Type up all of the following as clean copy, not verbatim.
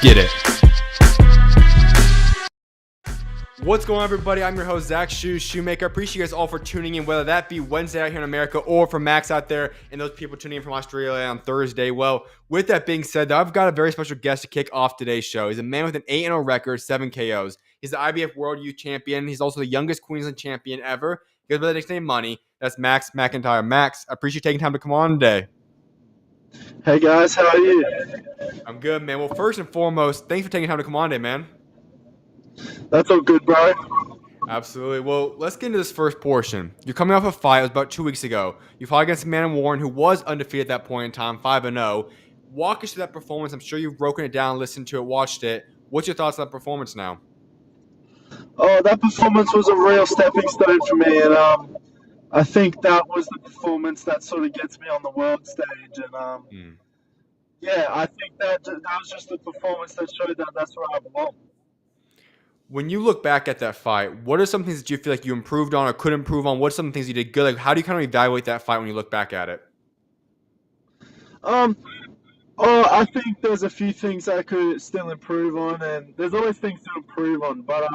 get it. What's going on, everybody? I'm your host, SchuZ Schumaker. Appreciate you guys all for tuning in, whether that be Wednesday out here in America or for Max out there and those people tuning in from Australia on Thursday. Well, with that being said, I've got a very special guest to kick off today's show. He's a man with an 8-0 record, 7 KOs. He's the IBF World Youth Champion. He's also the youngest Queensland champion ever. He goes by the nickname Money. That's Max McIntyre. Max, I appreciate you taking time to come on today. Hey guys, how are you? I'm good, man. Well, first and foremost, thanks for taking time to come on today, man. That's all good, bro. Absolutely. Well, let's get into this first portion. You're coming off a fight. It was about 2 weeks ago. You fought against a man in Warren who was undefeated at that point in time, 5-0. Walk us through that performance. I'm sure you've broken it down, listened to it, watched it. What's your thoughts on that performance now? Oh, that performance was a real stepping stone for me, and I think that was the performance that sort of gets me on the world stage. And yeah, I think that was just the performance that showed that that's where I belong. When you look back at that fight, what are some things that you feel like you improved on or could improve on? What are some things you did good? Like, how do you kind of evaluate that fight when you look back at it? I think there's a few things I could still improve on, and there's always things to improve on. But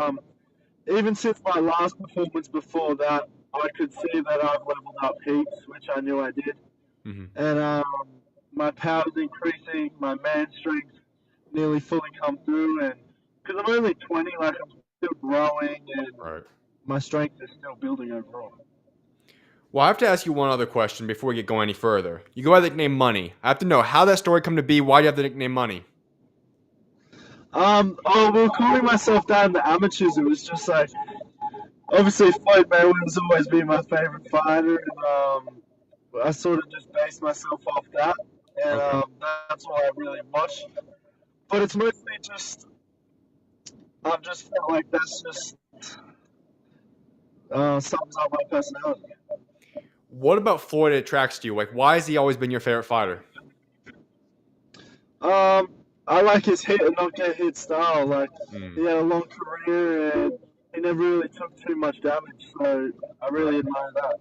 even since my last performance before that, I could see that I've leveled up heaps, which I knew I did. And my power's increasing, my man strength nearly fully come through, and because I'm only 20, like I'm still growing, and my strength is still building overall. Well, I have to ask you one other question before we get going any further. You go by the nickname Money. I have to know how that story come to be. Why do you have the nickname Money? Well, calling myself that in the amateurs, it was just like, obviously Floyd Mayweather's always been my favorite fighter, and I sort of just based myself off that, and that's what I really watched. But it's mostly just, I've just felt like that's just sums up my personality. What about Floyd attracts you? Like, why has he always been your favorite fighter? I like his hit and not get hit style. Like, he had a long career and he never really took too much damage, so I really admire that.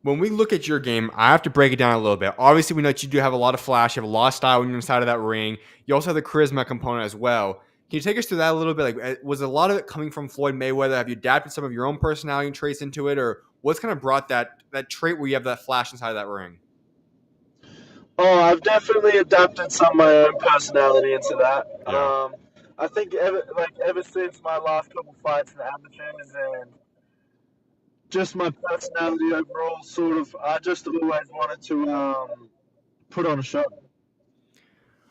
When we look at your game, I have to break it down a little bit. Obviously, we know that you do have a lot of flash. You have a lot of style when you're inside of that ring. You also have the charisma component as well. Can you take us through that a little bit? Like, was a lot of it coming from Floyd Mayweather? Have you adapted some of your own personality and traits into it? Or what's kind of brought that trait where you have that flash inside of that ring? Oh, I've definitely adapted some of my own personality into that. Yeah. I think ever since my last couple fights in the amateurs and just my personality overall, sort of, I just always wanted to put on a show.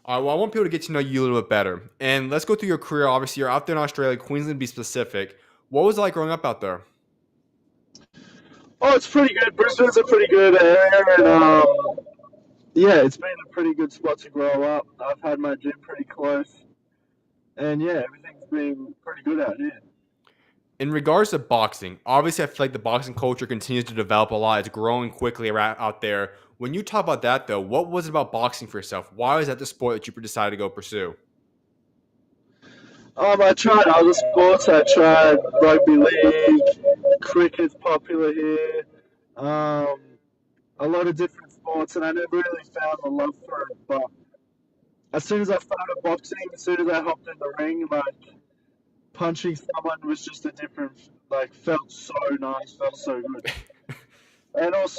All right, well, I want people to get to know you a little bit better. And let's go through your career. Obviously, you're out there in Australia, Queensland to be specific. What was it like growing up out there? Oh, it's pretty good. Brisbane's a pretty good area, and yeah, it's been a pretty good spot to grow up. I've had my gym pretty close, and yeah, everything's been pretty good out here. In regards to boxing, obviously I feel like the boxing culture continues to develop a lot. It's growing quickly out there. When you talk about that, though, what was it about boxing for yourself? Why was that the sport that you decided to go pursue? I tried other sports. I tried rugby league, cricket's popular here, a lot of different sports, and I never really found a love for it. But as soon as I started boxing, as soon as I hopped in the ring, like, punching someone was just a different, like, felt so nice, felt so good. And also,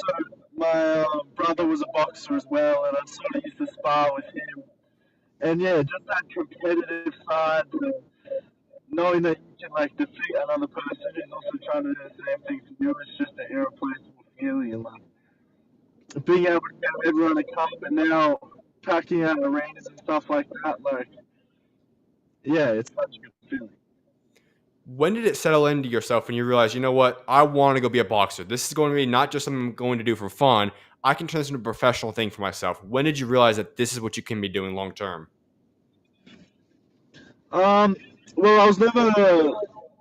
my brother was a boxer as well, and I sort of used to spar with him. And yeah, just that competitive side, knowing that you can, like, defeat another person who's also trying to do the same thing to you, it's just an irreplaceable feeling. And like, being able to get everyone to come, and now packing out arenas and stuff like that, like, yeah, it's such a good feeling. When did it settle into yourself when you realized, you know what, I want to go be a boxer? This is going to be not just something I'm going to do for fun. I can turn this into a professional thing for myself. When did you realize that this is what you can be doing long term? Well, I was never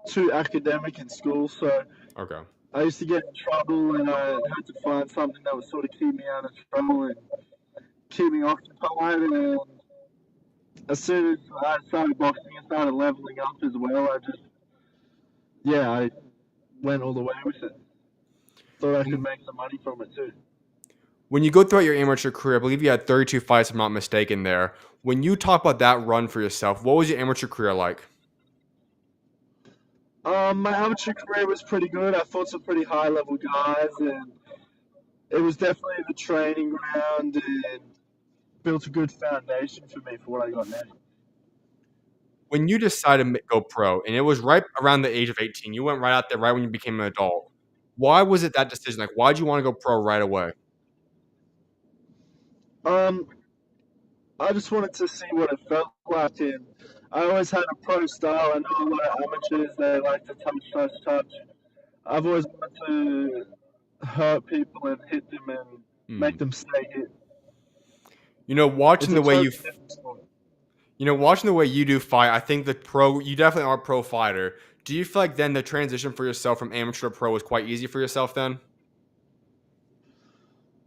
too academic in school, so I used to get in trouble, and I had to find something that would sort of keep me out of trouble and keep me occupied. And as soon as I started boxing and started leveling up as well, I went all the way with it. Thought I could make some money from it too. When you go throughout your amateur career, I believe you had 32 fights, if I'm not mistaken there. When you talk about that run for yourself, what was your amateur career like? My amateur career was pretty good. I fought some pretty high level guys, and it was definitely the training ground and built a good foundation for me for what I got now. When you decided to go pro, and it was right around the age of 18, you went right out there right when you became an adult. Why was it that decision? Like, why did you want to go pro right away? Um, I just wanted to see what it felt like, and I always had a pro style. I know a lot of amateurs they like to touch, touch, touch. I've always wanted to hurt people and hit them and make Hmm. them stay hit. You know, watching It's a the way you totally different sport. watching the way you do fight, I think you definitely are a pro fighter. Do you feel like then the transition for yourself from amateur to pro was quite easy for yourself then?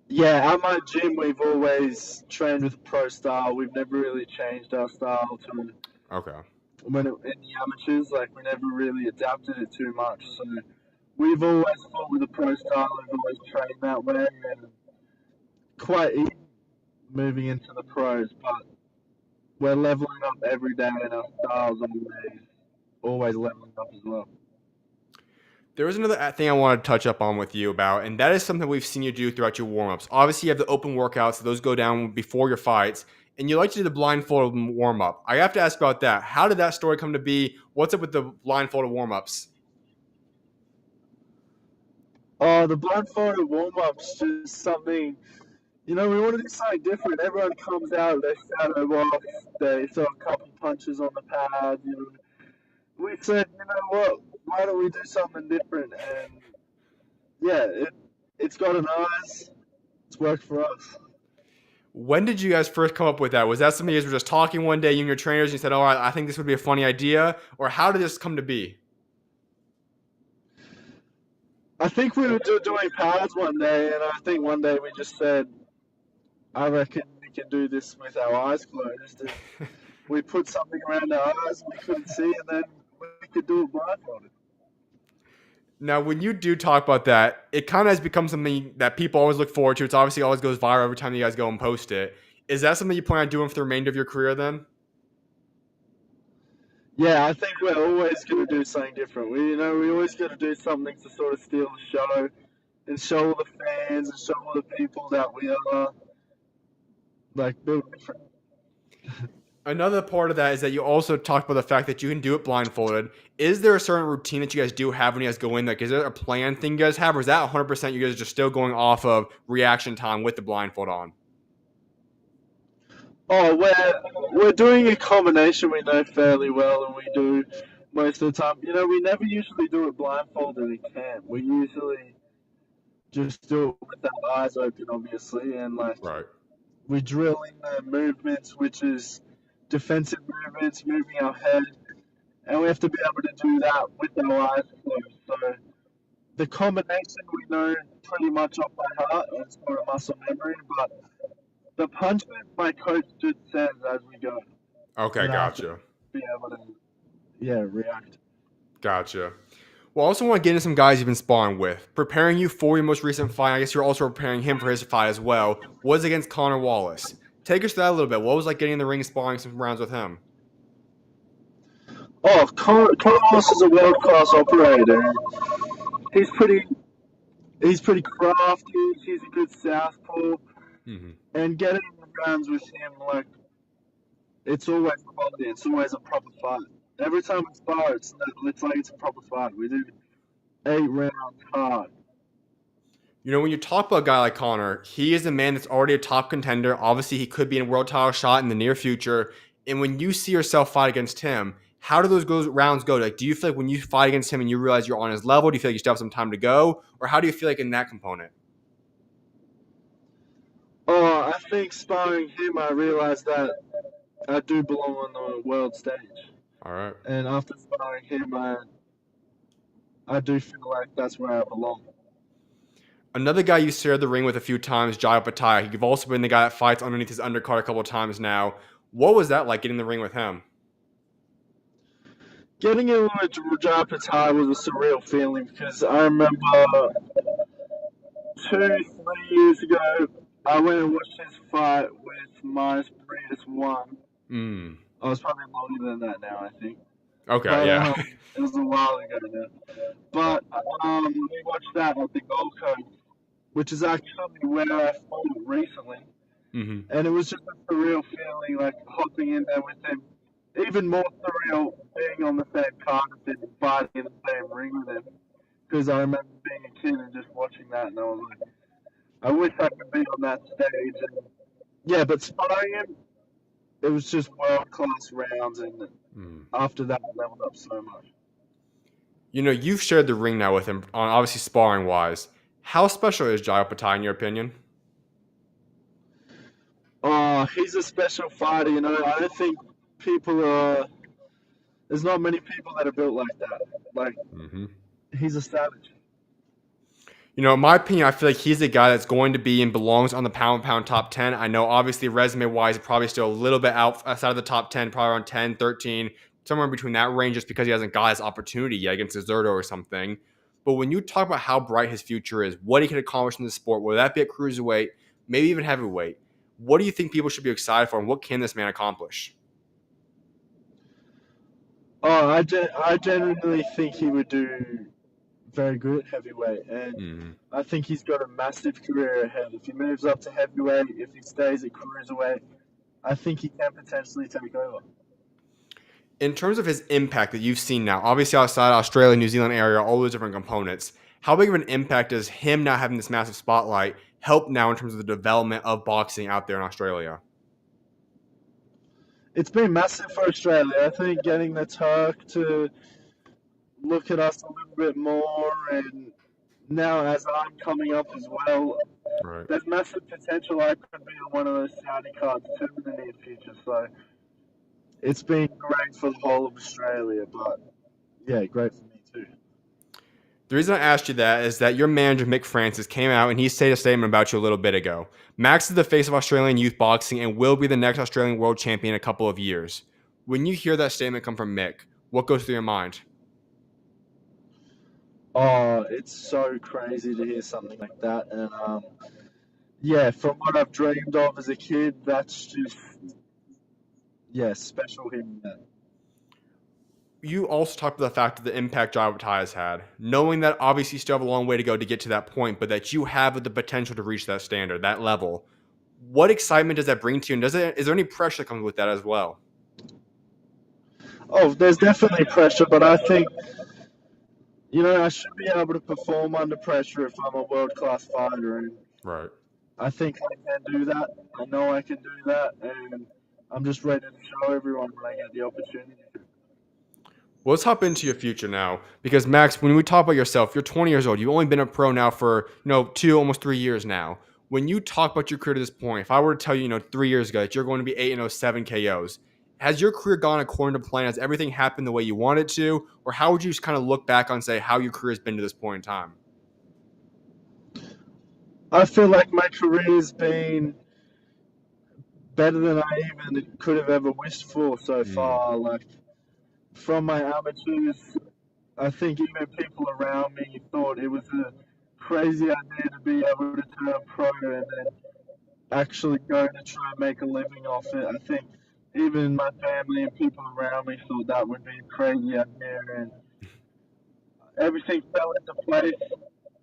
Yeah, at my gym, we've always trained with pro style. We've never really changed our style to Okay. in the amateurs. Like we never really adapted it too much. So we've always fought with a pro style. We've always trained that way, and quite easy moving into the pros. But we're leveling up every day, and our styles always leveling up as well. There was another thing I wanted to touch up on with you about, and that is something we've seen you do throughout your warm-ups. Obviously, you have the open workouts, so those go down before your fights, and you like to do the blindfolded warm-up. I have to ask about that. How did that story come to be? What's up with the blindfolded warm-ups? Oh, the blindfolded warm ups just something. We want to do something different. Everyone comes out, they shadow off, they throw a couple punches on the pad. We said, you know what? Why don't we do something different? And yeah, it's got an eyes. It's worked for us. When did you guys first come up with that? Was that something you guys were just talking one day, you and your trainers, and you said, "All right, I think this would be a funny idea," or how did this come to be? I think we were doing pads one day, and I think one day we just said, I reckon we can do this with our eyes closed. And we put something around our eyes we couldn't see, and then we could do it blindfolded. Now, when you do talk about that, it kind of has become something that people always look forward to. It's obviously always goes viral every time you guys go and post it. Is that something you plan on doing for the remainder of your career then? Yeah, I think we're always going to do something different. We always got to do something to sort of steal the show and show all the fans and show all the people that we are like built different. Another part of that is that you also talked about the fact that you can do it blindfolded. Is there a certain routine that you guys do have when you guys go in? Like, is there a plan thing you guys have, or is that 100% you guys are just still going off of reaction time with the blindfold on? Oh, we're doing a combination we know fairly well, and we do most of the time. We never usually do it blindfolded in camp. We usually just do it with our eyes open, obviously, and like Right. we drill in the movements, which is defensive movements, moving our head, and we have to be able to do that with our eyes closed. So the combination we know pretty much off by heart, and it's not a muscle memory, but the punches my coach just says as we go, Okay, and I have to gotcha. be able to, yeah, react. Gotcha. Well, I also want to get into some guys you've been sparring with. Preparing you for your most recent fight, I guess you're also preparing him for his fight as well, was against Connor Wallace. Take us through that a little bit. What was it like getting in the ring and sparring some rounds with him? Oh, Carlos is a world class operator. He's pretty he's pretty crafty. He's a good southpaw, Hmm. and getting in the rounds with him, like it's always quality. It's always a proper fight. Every time we spar, it's like it's a proper fight. We do 8 rounds hard. You know, when you talk about a guy like Connor, he is a man that's already a top contender. Obviously, he could be in a world title shot in the near future. And when you see yourself fight against him, how do those rounds go? Like, do you feel like when you fight against him and you realize you're on his level, do you feel like you still have some time to go? Or how do you feel like in that component? Oh, I think sparring him, I realized that I do belong on the world stage. All right. And after sparring him, I do feel like that's where I belong. Another guy you shared the ring with a few times, Jai Pattaya. You've also been the guy that fights underneath his undercard a couple of times now. What was that like getting in the ring with him? Getting in with Rajapati was a surreal feeling because I remember 2, 3 years ago I went and watched his fight with Marius Brias 1. Mm. I was probably longer than that now, I think. Okay, But yeah. it was a while ago now. But we watched that at the Gold Coast, which is actually where I fought recently. hmm And it was just a surreal feeling, like hopping in there with him. Even more surreal being on the same card as him and fighting in the same ring with him. Because I remember being a kid and just watching that, and I was like, I wish I could be on that stage. And yeah, but sparring him, it was just world class rounds, and Mm. after that, I leveled up so much. You've shared the ring now with him, on obviously sparring wise. How special is Jai in your opinion? Oh, he's a special fighter, you know. I don't think people are. There's not many people that are built like that. Like, hmm he's a savage. In my opinion, I feel like he's a guy that's going to be and belongs on the pound pound top 10. I know, obviously, resume wise, probably still a little bit outside of the top 10, probably around 10, 13, somewhere in between that range, just because he hasn't got his opportunity yet against Zerto or something. But when you talk about how bright his future is, what he can accomplish in the sport, whether that be at cruiserweight, maybe even heavyweight, what do you think people should be excited for, and what can this man accomplish? Oh, I genuinely think he would do very good at heavyweight, and Mhm. I think he's got a massive career ahead. If he moves up to heavyweight, if he stays at cruiserweight, I think he can potentially take over. In terms of his impact that you've seen now, obviously outside Australia, New Zealand area, all those different components, how big of an impact does him now having this massive spotlight help now in terms of the development of boxing out there in Australia? It's been massive for Australia. I think getting the Turk to look at us a little bit more, and now as I'm coming up as well, Right. there's massive potential I could be on one of those Saudi cards too in the near future. So it's been great for the whole of Australia, but yeah, great for me too. The reason I asked you that is that your manager, Mick Francis, came out and he said a statement about you a little bit ago. Max is the face of Australian youth boxing and will be the next Australian world champion in a couple of years. When you hear that statement come from Mick, what goes through your mind? Oh, it's so crazy to hear something like that, and yeah, from what I've dreamed of as a kid, that's just yeah, special hearing that. You also talked about the fact of the impact Jai has had, knowing that obviously you still have a long way to go to get to that point, but that you have the potential to reach that standard, that level. What excitement does that bring to you? And is there any pressure that comes with that as well? Oh, there's definitely pressure, but I think I should be able to perform under pressure if I'm a world class fighter, and Right. I think I can do that. I know I can do that, and I'm just ready to show everyone when I get the opportunity. Well, let's hop into your future now, because Max, when we talk about yourself, you're 20 years old. You've only been a pro now for 2, almost 3 years now. When you talk about your career to this point, if I were to tell you, 3 years ago that you're going to be 8-0, 7 KOs, has your career gone according to plan? Has everything happened the way you wanted to, or how would you just kind of look back on say how your career has been to this point in time? I feel like my career's been better than I even could have ever wished for so Mm, far. Like from my amateurs, I think even people around me thought it was a crazy idea to be able to turn pro and then actually go to try and make a living off it. I think even my family and people around me thought that would be a crazy idea, and everything fell into place.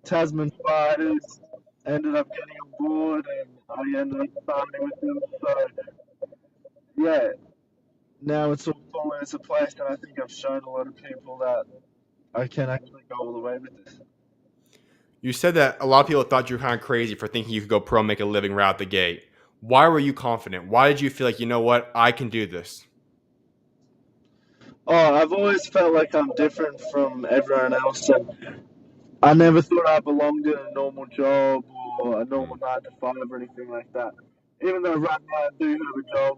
Tasman Fighters ended up getting on board, and I ended up signing with them. So yeah, now it's all falling into place, and I think I've shown a lot of people that I can actually go all the way with this. You said that a lot of people thought you were kind of crazy for thinking you could go pro and make a living right out the gate. Why were you confident? Why did you feel like, you know what, I can do this? Oh, I've always felt like I'm different from everyone else, and I never thought I belonged in a normal job or a Mm, normal 9 to 5 or anything like that. Even though right now I do have a job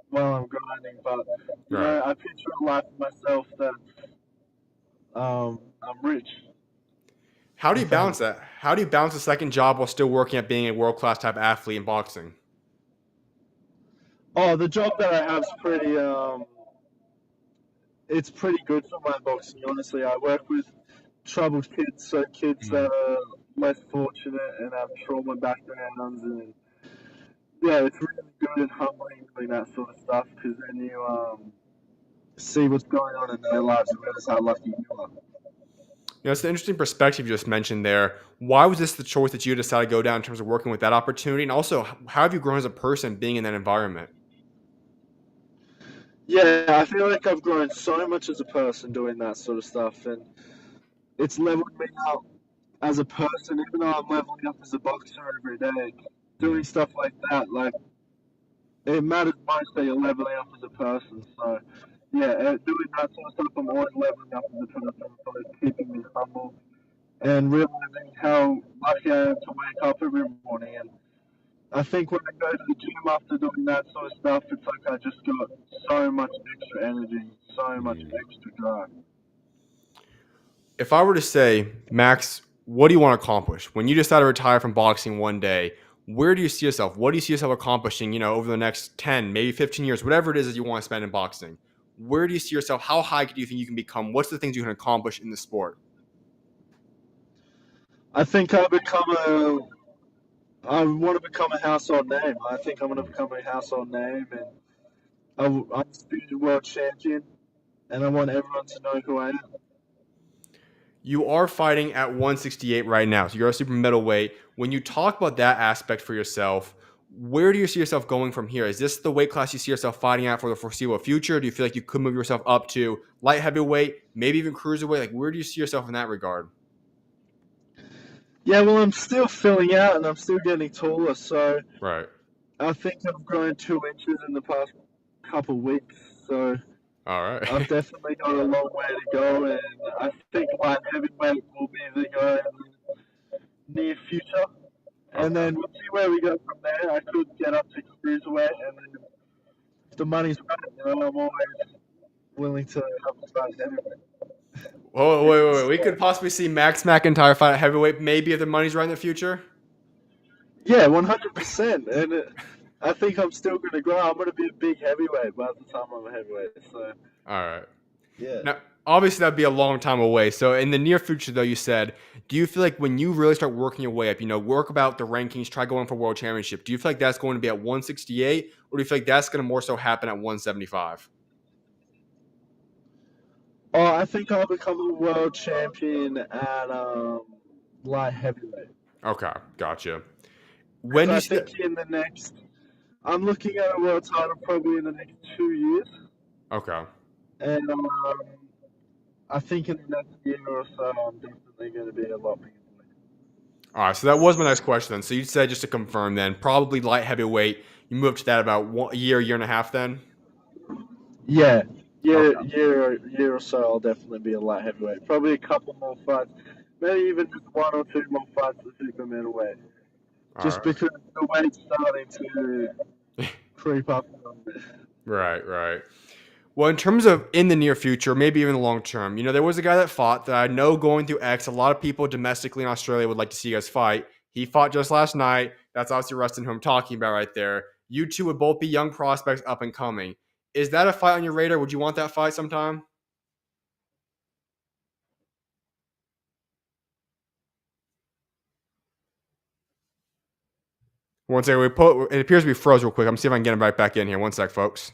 while I'm grinding, but right. I picture a life for myself that I'm rich. How do I you found balance it. that? How do you balance a second job while still working at being a world class type athlete in boxing? Oh, the job that I have is it's pretty good for my boxing. Honestly, I work with troubled kids, so kids Mm, that are less fortunate and have trauma backgrounds, and yeah, it's really good and humbling doing that sort of stuff because then you see what's going on in their lives and realize how lucky you are. It's an interesting perspective you just mentioned there. Why was this the choice that you decided to go down in terms of working with that opportunity? And also, how have you grown as a person being in that environment? Yeah, I feel like I've grown so much as a person doing that sort of stuff, and it's leveled me out as a person, even though I'm leveling up as a boxer every day. Doing stuff like that, like it matters most that you're leveling up as a person. So, yeah, doing that sort of stuff, I'm always leveling up as a person. It's always keeping me humble and realizing how lucky I am to wake up every morning. And I think when I go to the gym after doing that sort of stuff, it's like I just got so much extra energy, so much extra drive. If I were to say, Max, what do you want to accomplish? When you decide to retire from boxing one day, where do you see yourself? What do you see yourself accomplishing, over the next 10, maybe 15 years, whatever it is that you want to spend in boxing? Where do you see yourself? How high do you think you can become? What's the things you can accomplish in the sport? I think I want to become a household name. I think I'm going to become a household name, and I'm a disputed world champion, and I want everyone to know who I am. You are fighting at 168 right now, so you're a super middleweight. When you talk about that aspect for yourself, where do you see yourself going from here? Is this the weight class you see yourself fighting at for the foreseeable future? Do you feel like you could move yourself up to light heavyweight, maybe even cruiserweight? Like, where do you see yourself in that regard? Yeah, well, I'm still filling out, and I'm still getting taller, so Right. I think I've grown 2 inches in the past couple of weeks. So All right. I've definitely got a long way to go, and I think light heavyweight will be the go in the near future. And Okay. then we'll see where we go from there. I could get up to cruiserweight, and then if the money's right, I'm always willing to have a fight heavyweight. Oh, wait. We could possibly see Max McIntyre fight at heavyweight, maybe if the money's right in the future. Yeah, 100%. And I think I'm still going to grow. I'm going to be a big heavyweight by the time I'm a heavyweight. So, All right. yeah. Now, obviously, that'd be a long time away. So, in the near future, though, you said, do you feel like when you really start working your way up, work about the rankings, try going for world championship, do you feel like that's going to be at 168, or do you feel like that's going to more so happen at 175? Oh, I think I'll become a world champion at light heavyweight. Okay, gotcha. Because When do you I see that? think I'm looking at a world title probably in the next 2 years. Okay. And I think in the next year or so, I'm definitely going to be a lot bigger. All right. So that was my next question then. So you said, just to confirm, then probably light heavyweight. You moved to that about a year and a half. Then. Yeah, Okay. year or so, I'll definitely be a light heavyweight. Probably a couple more fights, maybe even just one or two more fights at super middleweight. All Just because the weight's starting to right. creep up a little bit. Right. Well, in terms of in the near future, maybe even the long term, there was a guy that fought that I know going through X. A lot of people domestically in Australia would like to see you guys fight. He fought just last night. That's obviously Rustin, who I'm talking about right there. You two would both be young prospects up and coming. Is that a fight on your radar? Would you want that fight sometime? One second. It appears to be froze real quick. I'm see if I can get him right back in here. One sec, folks.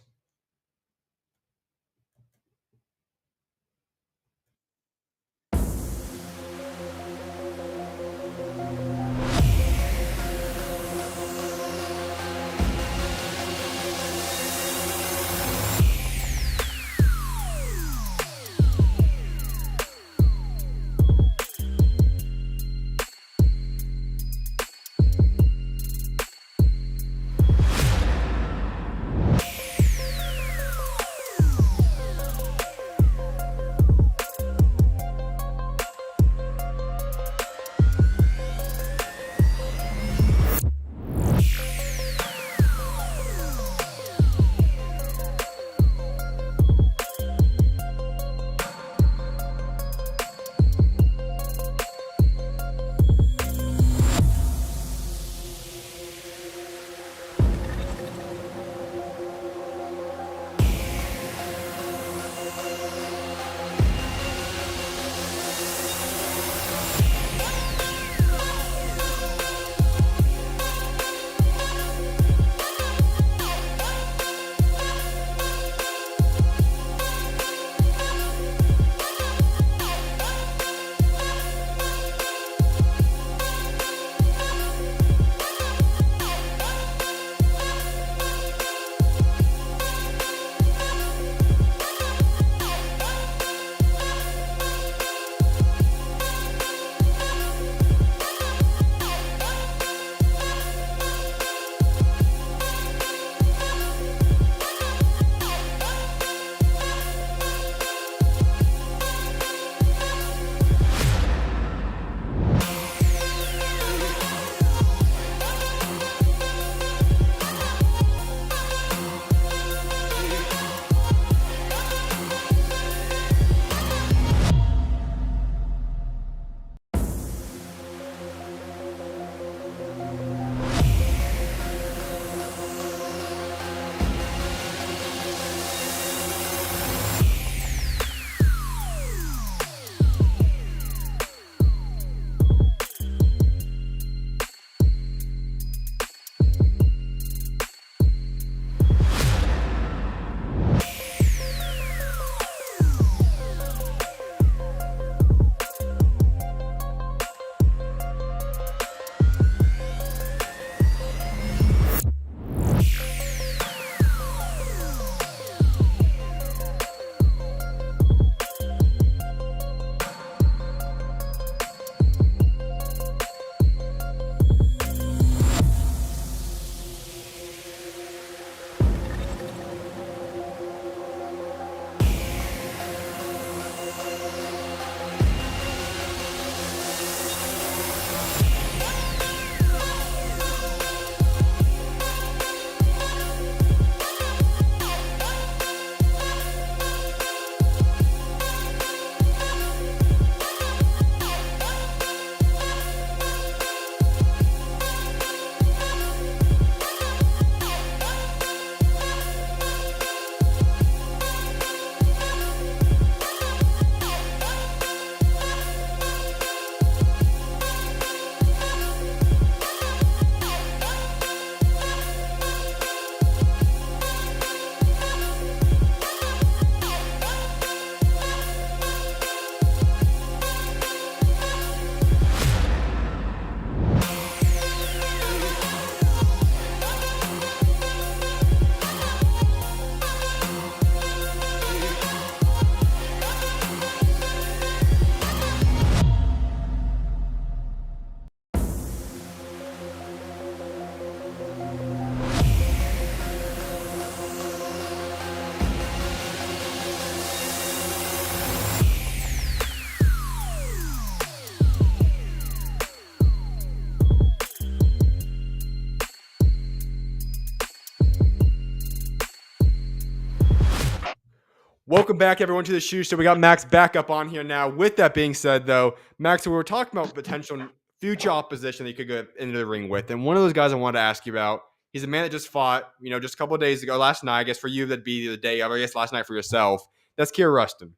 Welcome back, everyone, to the SchuZ Show. We got Max back up on here now. With that being said, though, Max, we were talking about potential future opposition that you could go into the ring with. And one of those guys I wanted to ask you about, he's a man that just fought, just a couple of days ago, last night. I guess for you, that'd be the day of, I guess last night for yourself. That's Kier Rustin.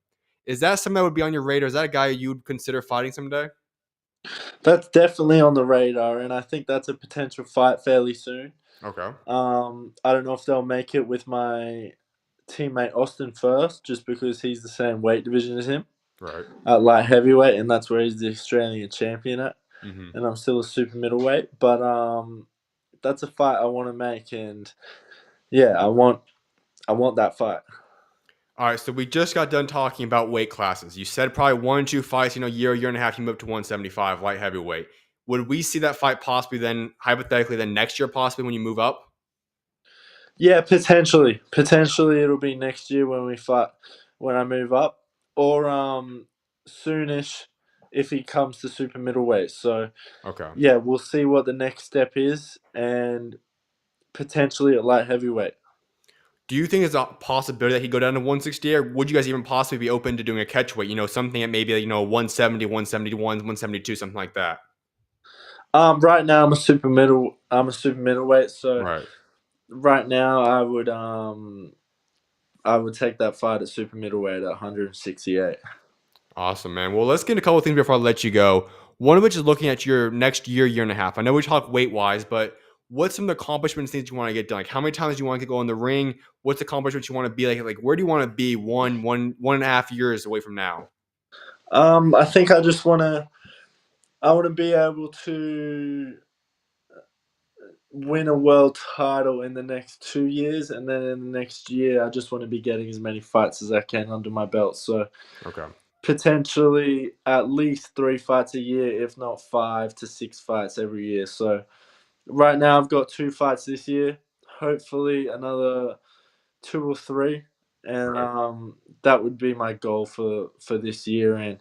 Is that something that would be on your radar? Is that a guy you would consider fighting someday? That's definitely on the radar, and I think that's a potential fight fairly soon. Okay. I don't know if they'll make it with my teammate Austin first, just because he's the same weight division as him Right. at light heavyweight, and that's where he's the Australian champion at. Mm-hmm. And I'm still a super middleweight, but that's a fight I want to make, and yeah, I want that fight. All right, so we just got done talking about weight classes. You said probably 1 or 2 fights, year and a half, you moved to 175, light heavyweight. Would we see that fight possibly then, hypothetically, then next year, possibly when you move up? Yeah, potentially. Potentially it'll be next year when we fight when I move up. Or soonish if he comes to super middleweight. So Okay. yeah, we'll see what the next step is and potentially at light heavyweight. Do you think there's a possibility that he'd go down to 160, or would you guys even possibly be open to doing a catchweight? Something at maybe 170, 171, 172, something like that. Right now I'm a super middleweight, so Right. right now I would take that fight at super middleweight at 168. Awesome, man. Well, let's get a couple of things before I let you go. One of which is looking at your next year and a half. I know we talk weight wise, but what's some of the accomplishments things you want to get done? Like how many times do you want to go in the ring? What's the accomplishments you want to be like where do you want to be one and a half years away from now? I think I want to be able to win a world title in the next 2 years, and then in the next year, I just want to be getting as many fights as I can under my belt. So Okay. potentially at least 3 fights a year, if not 5 to 6 fights every year. So right now, I've got 2 fights this year. Hopefully, another 2 or 3, and Right. that would be my goal for this year and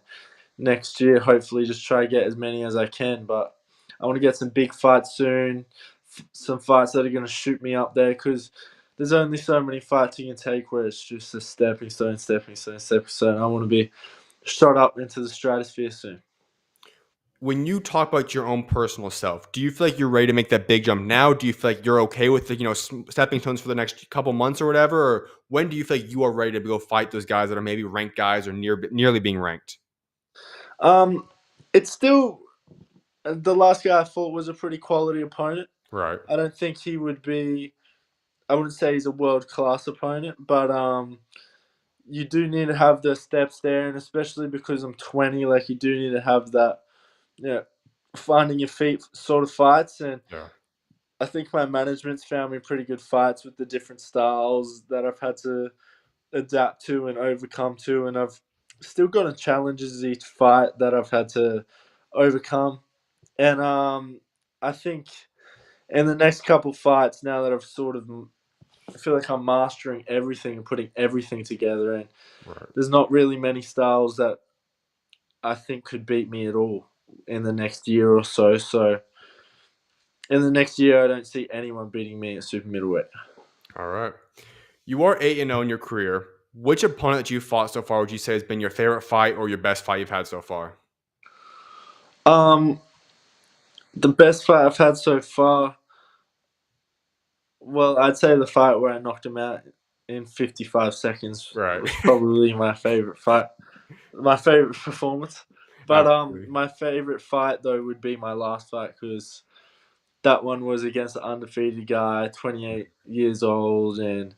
next year. Hopefully, just try to get as many as I can. But I want to get some big fights soon, some fights that are going to shoot me up there because there's only so many fights you can take where it's just a stepping stone, stepping stone, stepping stone. I want to be shot up into the stratosphere soon. When you talk about your own personal self, do you feel like you're ready to make that big jump now? Do you feel like you're okay with the stepping stones for the next couple months or whatever? Or when do you feel like you are ready to go fight those guys that are maybe ranked guys or nearly being ranked? It's still the last guy I fought was a pretty quality opponent. Right. I don't think he would be. I wouldn't say he's a world class opponent, but you do need to have the steps there, and especially because I'm 20, like you do need to have that, finding your feet sort of fights. And Yeah. I think my management's found me pretty good fights with the different styles that I've had to adapt to and overcome to, and I've still got challenges each fight that I've had to overcome. And I think in the next couple fights, now that I've sort of, I feel like I'm mastering everything and putting everything together, and Right. there's not really many styles that I think could beat me at all in the next year or so. So in the next year, I don't see anyone beating me at super middleweight. All right. You are 8-0 in your career. Which opponent that you fought so far would you say has been your favorite fight or your best fight you've had so far? Um, the best fight I've had so far, well, I'd say the fight where I knocked him out in 55 seconds Right. was probably my favorite fight, my favorite performance. But Absolutely. my favorite fight though would be my last fight because that one was against an undefeated guy, 28 years old, and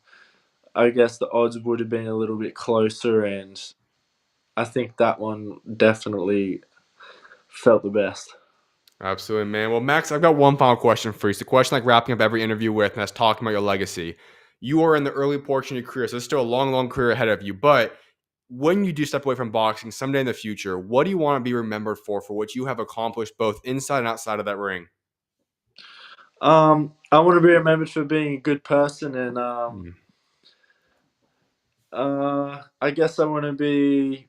I guess the odds would have been a little bit closer, and I think that one definitely felt the best. Absolutely, man. Well, Max, I've got one final question for you. It's a question like wrapping up every interview with, and that's talking about your legacy. You are in the early portion of your career, so there's still a long, long career ahead of you. But when you do step away from boxing someday in the future, what do you want to be remembered for what you have accomplished both inside and outside of that ring? I want to be remembered for being a good person, and Mm. I guess I want to be.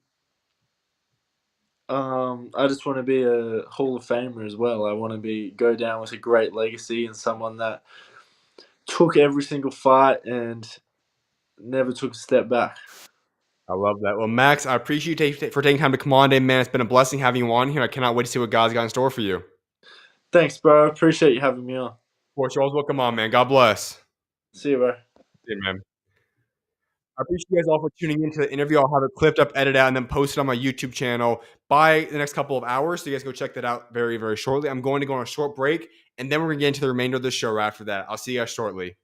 I just want to be a Hall of Famer as well. I want to be go down with a great legacy and someone that took every single fight and never took a step back. I love that. Well, Max, I appreciate you for taking time to come on today, man. It's been a blessing having you on here. I cannot wait to see what God's got in store for you. Of Thanks, bro. Appreciate you having me on. course, you're always welcome on, man. God bless. See you, bro. See you, man. I appreciate you guys all for tuning into the interview. I'll have it clipped up, edited out, and then posted on my YouTube channel by the next couple of hours. So you guys go check that out very, very shortly. I'm going to go on a short break, and then we're going to get into the remainder of the show right after that. I'll see you guys shortly.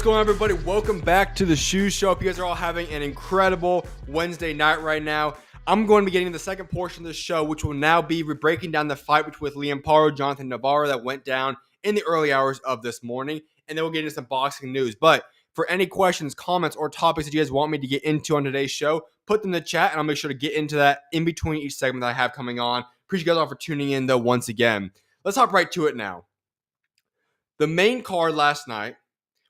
What's going on, everybody? Welcome back to the SchuZ Show. Hope you guys are all having an incredible Wednesday night right now. I'm going to be getting to the second portion of the show, which will now be breaking down the fight with Liam Paro, Jonathan Navarro that went down in the early hours of this morning. And then we'll get into some boxing news. But for any questions, comments, or topics that you guys want me to get into on today's show, put them in the chat, and I'll make sure to get into that in between each segment that I have coming on. Appreciate you guys all for tuning in, though, once again. Let's hop right to it now. The main card last night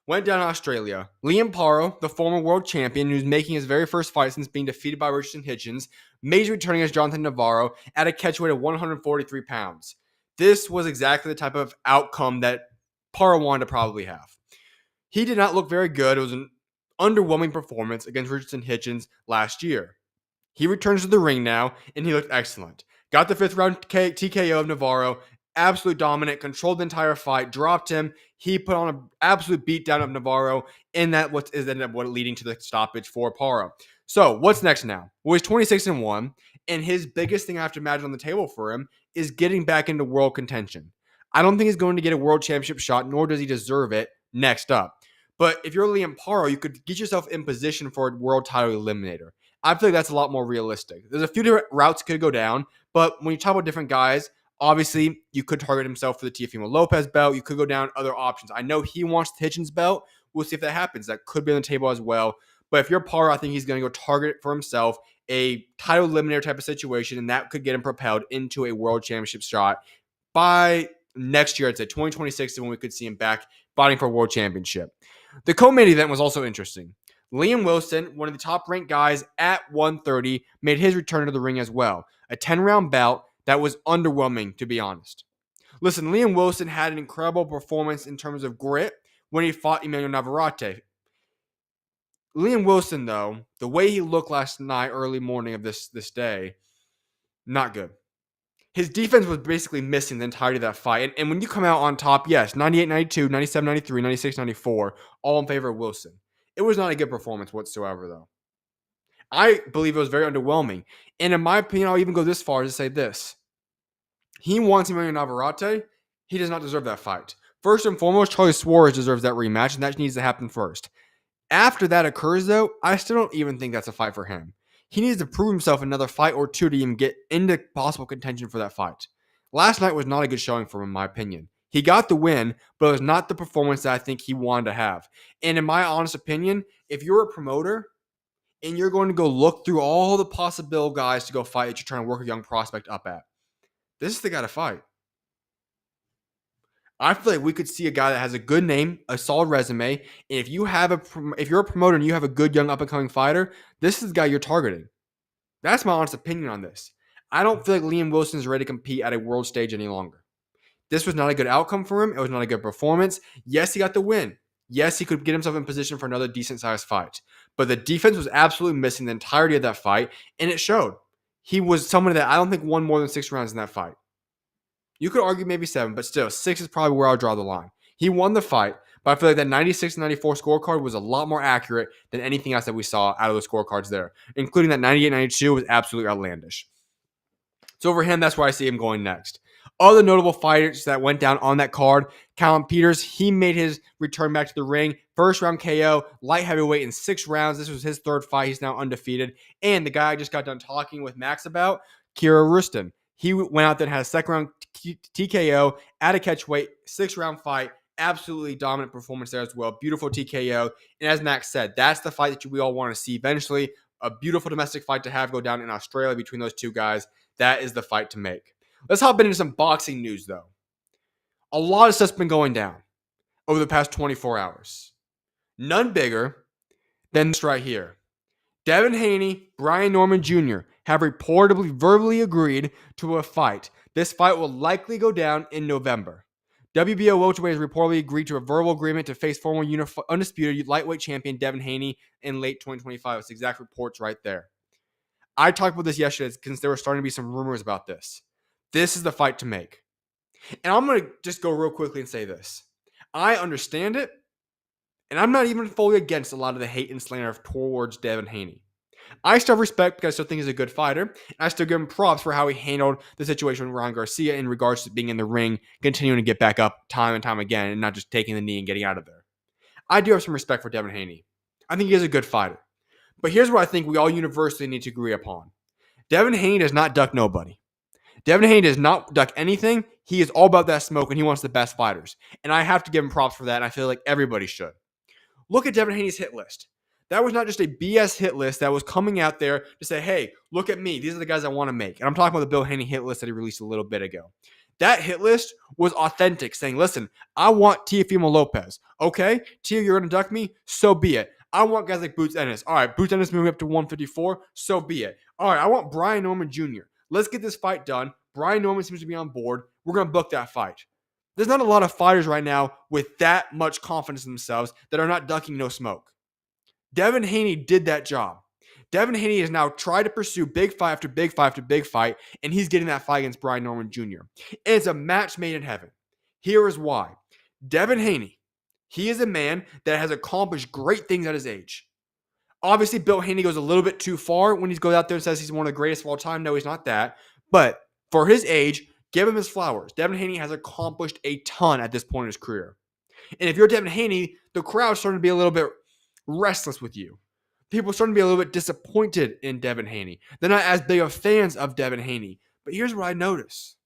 went down in Australia. Liam Paro, the former world champion, who's making his very first fight since being defeated by Richardson Hitchens, made returning as Jonathan Navarro at a catch weight of 143 pounds. This was exactly the type of outcome that Paro wanted to probably have. He did not look very good. It was an underwhelming performance against Richardson Hitchens last year. He returns to the ring now, and he looked excellent. Got the fifth round TKO of Navarro. Absolutely dominant, controlled the entire fight, dropped him. He put on an absolute beatdown of Navarro, and that ended up leading to the stoppage for Paro. So what's next now? Well, he's 26-1, and his biggest thing I have to imagine on the table for him is getting back into world contention. I don't think he's going to get a world championship shot, nor does he deserve it next up. But if you're Liam Paro, you could get yourself in position for a world title eliminator. I feel like that's a lot more realistic. There's a few different routes could go down, but when you talk about different guys, obviously you could target himself for the Teofimo Lopez belt. You could go down other options. I know he wants the Hitchens belt. We'll see if that happens. That could be on the table as well. But if you're Paro, I think he's going to go target for himself a title eliminator type of situation, and that could get him propelled into a world championship shot by next year. I'd say 2026 is when we could see him back fighting for a world championship. The co-main event was also interesting. Liam Wilson, one of the top-ranked guys at 130, made his return to the ring as well. A 10-round bout that was underwhelming, to be honest. Listen, Liam Wilson had an incredible performance in terms of grit when he fought Emmanuel Navarrete. Liam Wilson, though, the way he looked last night, early morning of this day, not good. His defense was basically missing the entirety of that fight. And when you come out on top, yes, 98-92, 97-93, 96-94, all in favor of Wilson. It was not a good performance whatsoever, though. I believe it was very underwhelming. And in my opinion, I'll even go this far as to say this. He wants Emmanuel Navarrete. He does not deserve that fight. First and foremost, Charlie Suarez deserves that rematch, and that needs to happen first. After that occurs, though, I still don't even think that's a fight for him. He needs to prove himself another fight or two to even get into possible contention for that fight. Last night was not a good showing for him, in my opinion. He got the win, but it was not the performance that I think he wanted to have. And in my honest opinion, if you're a promoter and you're going to go look through all the possible guys to go fight that you're trying to work a young prospect up at, this is the guy to fight. I feel like we could see a guy that has a good name, a solid resume, and if you're a promoter and you have a good young up-and-coming fighter, this is the guy you're targeting. That's my honest opinion on this. I don't feel like Liam Wilson is ready to compete at a world stage any longer. This was not a good outcome for him. It was not a good performance. Yes, he got the win. Yes, he could get himself in position for another decent-sized fight. But the defense was absolutely missing the entirety of that fight, and it showed. He was someone that I don't think won more than 6 rounds in that fight. You could argue maybe 7, but still, 6 is probably where I'll draw the line. He won the fight, but I feel like that 96-94 scorecard was a lot more accurate than anything else that we saw out of the scorecards there, including that 98-92 was absolutely outlandish. So for him, that's where I see him going next. Other notable fighters that went down on that card, Callum Peters, he made his return back to the ring. First round KO, light heavyweight in 6 rounds. This was his 3rd fight. He's now undefeated. And the guy I just got done talking with Max about, Kira Rustin. He went out there and had a 2nd round TKO at a catchweight, 6-round fight. Absolutely dominant performance there as well. Beautiful TKO. And as Max said, that's the fight that we all want to see eventually. A beautiful domestic fight to have go down in Australia between those two guys. That is the fight to make. Let's hop into some boxing news, though. A lot of stuff's been going down over the past 24 hours. None bigger than this right here. Devin Haney, Brian Norman Jr. have reportedly verbally agreed to a fight. This fight will likely go down in November. WBO welterweight has reportedly agreed to a verbal agreement to face former undisputed lightweight champion Devin Haney in late 2025. It's exact reports right there. I talked about this yesterday because there were starting to be some rumors about this. This is the fight to make. And I'm going to just go real quickly and say this. I understand it, and I'm not even fully against a lot of the hate and slander towards Devin Haney. I still respect because I still think he's a good fighter, and I still give him props for how he handled the situation with Ryan Garcia in regards to being in the ring, continuing to get back up time and time again, and not just taking the knee and getting out of there. I do have some respect for Devin Haney. I think he is a good fighter. But here's what I think we all universally need to agree upon. Devin Haney does not duck nobody. Devin Haney does not duck anything. He is all about that smoke, and he wants the best fighters. And I have to give him props for that, and I feel like everybody should. Look at Devin Haney's hit list. That was not just a BS hit list that was coming out there to say, hey, look at me. These are the guys I want to make. And I'm talking about the Bill Haney hit list that he released a little bit ago. That hit list was authentic, saying, listen, I want Teofimo Lopez. Okay, Tio, you're going to duck me? So be it. I want guys like Boots Ennis. All right, Boots Ennis moving up to 154. So be it. All right, I want Brian Norman Jr. Let's get this fight done. Brian Norman seems to be on board. We're going to book that fight. There's not a lot of fighters right now with that much confidence in themselves that are not ducking no smoke. Devin Haney did that job. Devin Haney has now tried to pursue big fight after big fight after big fight, and he's getting that fight against Brian Norman Jr. And it's a match made in heaven. Here is why. Devin Haney, he is a man that has accomplished great things at his age. Obviously, Bill Haney goes a little bit too far when he goes out there and says he's one of the greatest of all time. No, he's not that. But for his age, give him his flowers. Devin Haney has accomplished a ton at this point in his career. And if you're Devin Haney, the crowd's starting to be a little bit restless with you. People are starting to be a little bit disappointed in Devin Haney. They're not as big of fans of Devin Haney. But here's what I notice.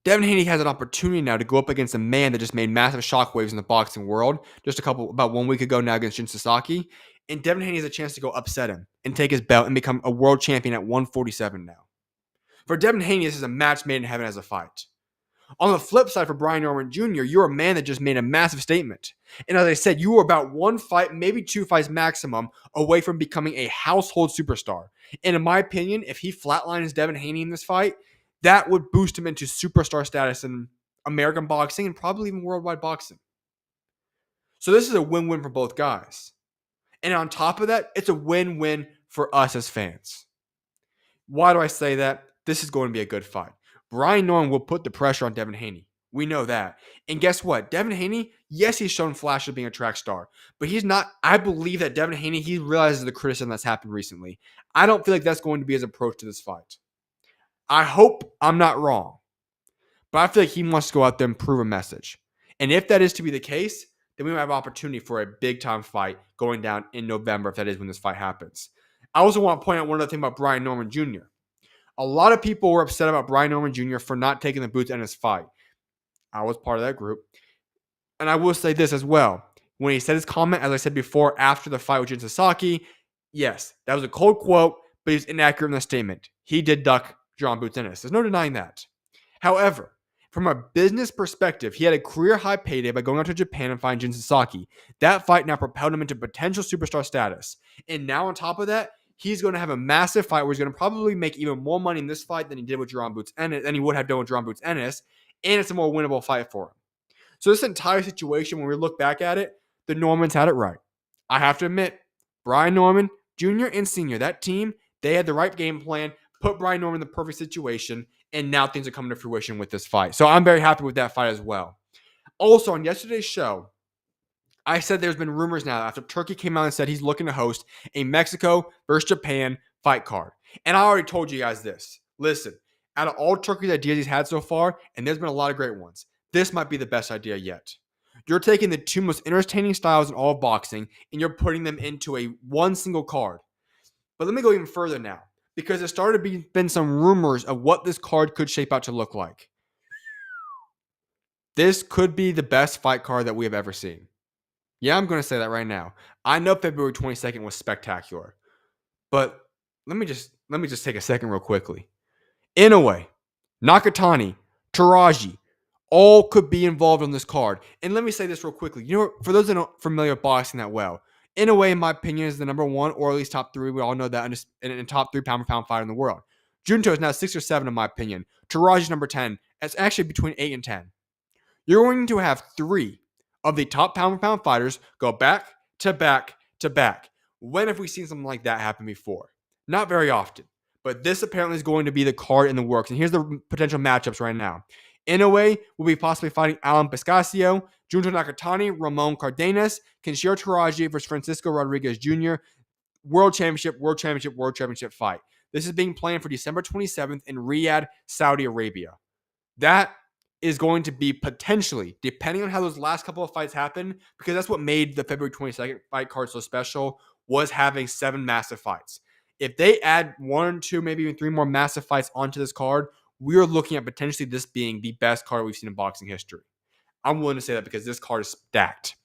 Devin Haney has an opportunity now to go up against a man that just made massive shockwaves in the boxing world about 1 week ago now against Jin Sasaki. And Devin Haney has a chance to go upset him and take his belt and become a world champion at 147 now. For Devin Haney, this is a match made in heaven as a fight. On the flip side, for Brian Norman Jr., you're a man that just made a massive statement. And as I said, you were about one fight, maybe 2 fights maximum, away from becoming a household superstar. And in my opinion, if he flatlines Devin Haney in this fight, that would boost him into superstar status in American boxing and probably even worldwide boxing. So this is a win-win for both guys. And on top of that, it's a win-win for us as fans. Why do I say that? This is going to be a good fight. Brian Norman will put the pressure on Devin Haney. We know that. And guess what? Devin Haney, yes, he's shown flashes of being a track star, but he's not. I believe that Devin Haney, he realizes the criticism that's happened recently. I don't feel like that's going to be his approach to this fight. I hope I'm not wrong, but I feel like he wants to go out there and prove a message. And if that is to be the case, then we might have opportunity for a big-time fight going down in November, if that is when this fight happens. I also want to point out one other thing about Brian Norman Jr. A lot of people were upset about Brian Norman Jr. for not taking the Boots Ennis fight. I was part of that group. And I will say this as well. When he said his comment, as I said before, after the fight with Jin Sasaki, yes, that was a cold quote, but he's inaccurate in the statement. He did duck John Boots Ennis. There's no denying that. However, from a business perspective, he had a career-high payday by going out to Japan and fighting Jin Sasaki. That fight now propelled him into potential superstar status. And now on top of that, he's going to have a massive fight where he's going to probably make even more money in this fight than he did with John Boots Ennis, than he would have done with John Boots Ennis, and it's a more winnable fight for him. So this entire situation, when we look back at it, the Normans had it right. I have to admit, Brian Norman, Jr. and Sr., that team, they had the right game plan, put Brian Norman in the perfect situation, and now things are coming to fruition with this fight. So I'm very happy with that fight as well. Also, on yesterday's show, I said there's been rumors now after Turkey came out and said he's looking to host a Mexico versus Japan fight card. And I already told you guys this. Listen, out of all Turkey's ideas he's had so far, and there's been a lot of great ones, this might be the best idea yet. You're taking the 2 most entertaining styles in all of boxing, and you're putting them into one single card. But let me go even further now, because there started been some rumors of what this card could shape out to look like. This could be the best fight card that we have ever seen. Yeah, I'm going to say that right now. I know February 22nd was spectacular, but let me just take a second real quickly. Inoue, Nakatani, Taraji, all could be involved on this card. And let me say this real quickly. You know, for those that aren't familiar with boxing that well, Inoue, in my opinion, is the number 1 or at least top 3. We all know that in top 3 pound-for-pound fighter in the world. Junto is now 6 or 7 in my opinion. Taraji is number 10. It's actually between 8 and 10. You're going to have 3 of the top pound-for-pound fighters go back to back to back. When have we seen something like that happen before? Not very often. But this apparently is going to be the card in the works. And here's the potential matchups right now. Inoue will be possibly fighting Alan Pascasio, Junto Nakatani, Ramon Cardenas, Kenshiro Taraji versus Francisco Rodriguez Jr. World Championship fight. This is being planned for December 27th in Riyadh, Saudi Arabia. That is going to be potentially, depending on how those last couple of fights happen, because that's what made the February 22nd fight card so special, was having 7 massive fights. If they add 1, 2, maybe even 3 more massive fights onto this card, we are looking at potentially this being the best card we've seen in boxing history. I'm willing to say that because this card is stacked.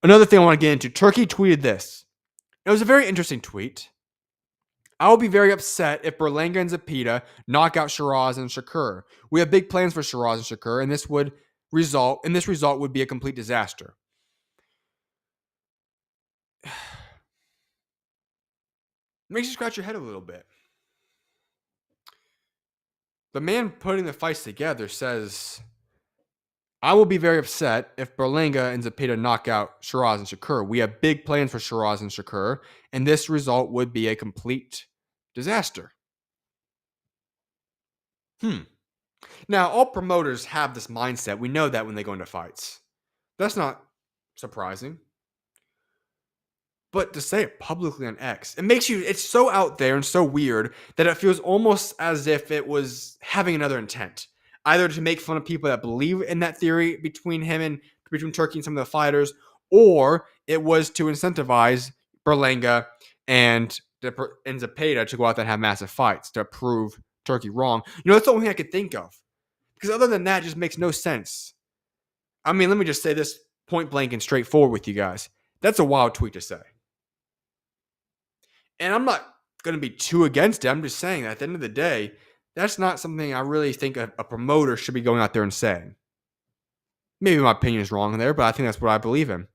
Another thing I want to get into, Turkey tweeted this. It was a very interesting tweet. I will be very upset if Berlanga and Zepeda knock out SchuZ and Shakur. We have big plans for SchuZ and Shakur, and this result would be a complete disaster. Makes you scratch your head a little bit. The man putting the fights together says, I will be very upset if Berlanga and Zepeda knock out SchuZ and Shakur. We have big plans for SchuZ and Shakur, and this result would be a complete disaster. Now, all promoters have this mindset. We know that when they go into fights. That's not surprising. But to say it publicly on X, it's so out there and so weird that it feels almost as if it was having another intent. Either to make fun of people that believe in that theory between Turkey and some of the fighters, or it was to incentivize Berlanga and Zepeda to go out there and have massive fights to prove Turkey wrong. That's the only thing I could think of. Because other than that, it just makes no sense. I mean, let me just say this point blank and straightforward with you guys. That's a wild tweet to say. And I'm not going to be too against it. I'm just saying that at the end of the day, that's not something I really think a promoter should be going out there and saying. Maybe my opinion is wrong there, but I think that's what I believe in.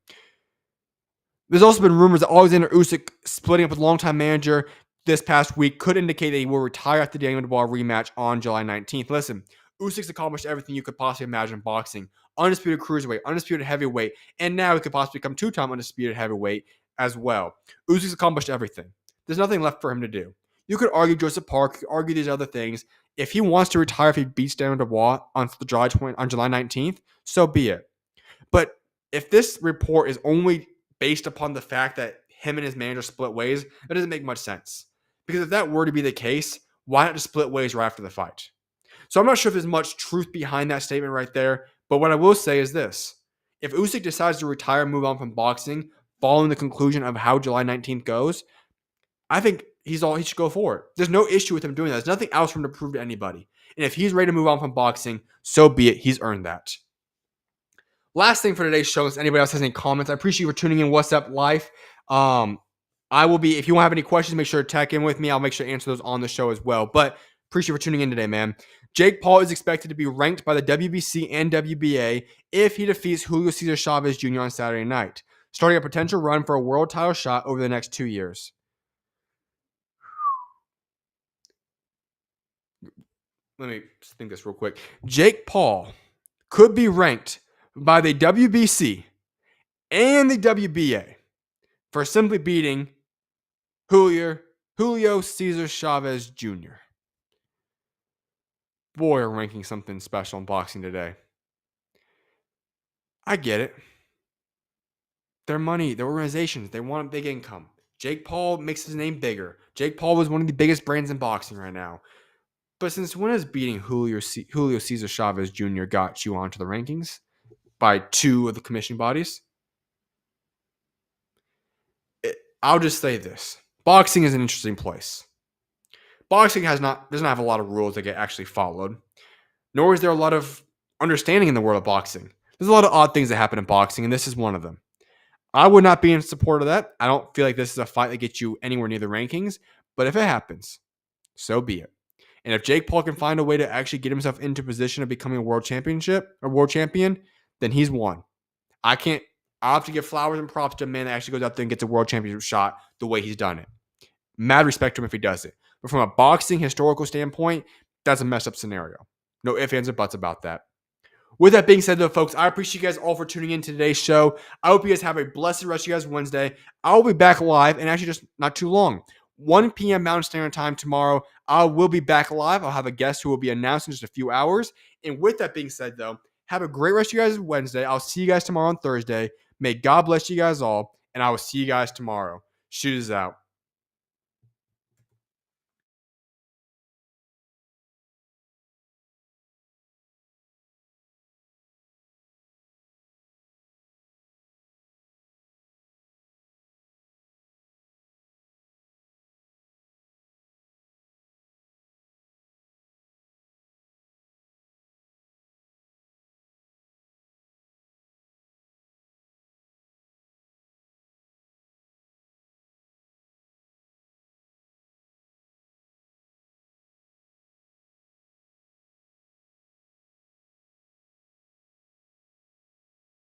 There's also been rumors that Alexander Usyk splitting up with longtime manager this past week could indicate that he will retire after the Daniel Dubois rematch on July 19th. Listen, Usyk's accomplished everything you could possibly imagine in boxing. Undisputed cruiserweight, undisputed heavyweight, and now he could possibly become 2-time undisputed heavyweight as well. Usyk's accomplished everything. There's nothing left for him to do. You could argue Joseph Park, you could argue these other things. If he wants to retire, if he beats Daniel Dubois on July 19th, so be it. But if this report is only based upon the fact that him and his manager split ways, that doesn't make much sense. Because if that were to be the case, why not just split ways right after the fight? So I'm not sure if there's much truth behind that statement right there, but what I will say is this. If Usyk decides to retire and move on from boxing following the conclusion of how July 19th goes, I think he should go for it. There's no issue with him doing that. There's nothing else for him to prove to anybody. And if he's ready to move on from boxing, so be it. He's earned that. Last thing for today's show, unless anybody else has any comments, I appreciate you for tuning in. What's up, life? I will be, if you want to have any questions, make sure to tag in with me. I'll make sure to answer those on the show as well. But appreciate you for tuning in today, man. Jake Paul is expected to be ranked by the WBC and WBA if he defeats Julio Cesar Chavez Jr. on Saturday night, starting a potential run for a world title shot over the next 2 years. Let me just think this real quick. Jake Paul could be ranked by the WBC and the WBA for simply beating Julio Cesar Chavez Jr. Boy, are ranking something special in boxing today. I get it. Their money, their organizations, they want a big income. Jake Paul makes his name bigger. Jake Paul was one of the biggest brands in boxing right now. But since when has beating Julio Cesar Chavez Jr. got you onto the rankings by 2 of the commissioning bodies? I'll just say this. Boxing is an interesting place. Boxing doesn't have a lot of rules that get actually followed, nor is there a lot of understanding in the world of boxing. There's a lot of odd things that happen in boxing, and this is one of them. I would not be in support of that. I don't feel like this is a fight that gets you anywhere near the rankings, but if it happens, so be it. And if Jake Paul can find a way to actually get himself into position of becoming a world champion, then he's won. I'll have to give flowers and props to a man that actually goes out there and gets a world championship shot the way he's done it. Mad respect to him if he does it. But from a boxing historical standpoint, that's a messed up scenario. No ifs, ands, or buts about that. With that being said, though, folks, I appreciate you guys all for tuning in to today's show. I hope you guys have a blessed rest of you guys Wednesday. I'll be back live, and actually just not too long. 1 p.m. Mountain Standard Time tomorrow. I will be back live. I'll have a guest who will be announced in just a few hours. And with that being said, though, have a great rest of you guys Wednesday. I'll see you guys tomorrow on Thursday. May God bless you guys all, and I will see you guys tomorrow. SchuZ out.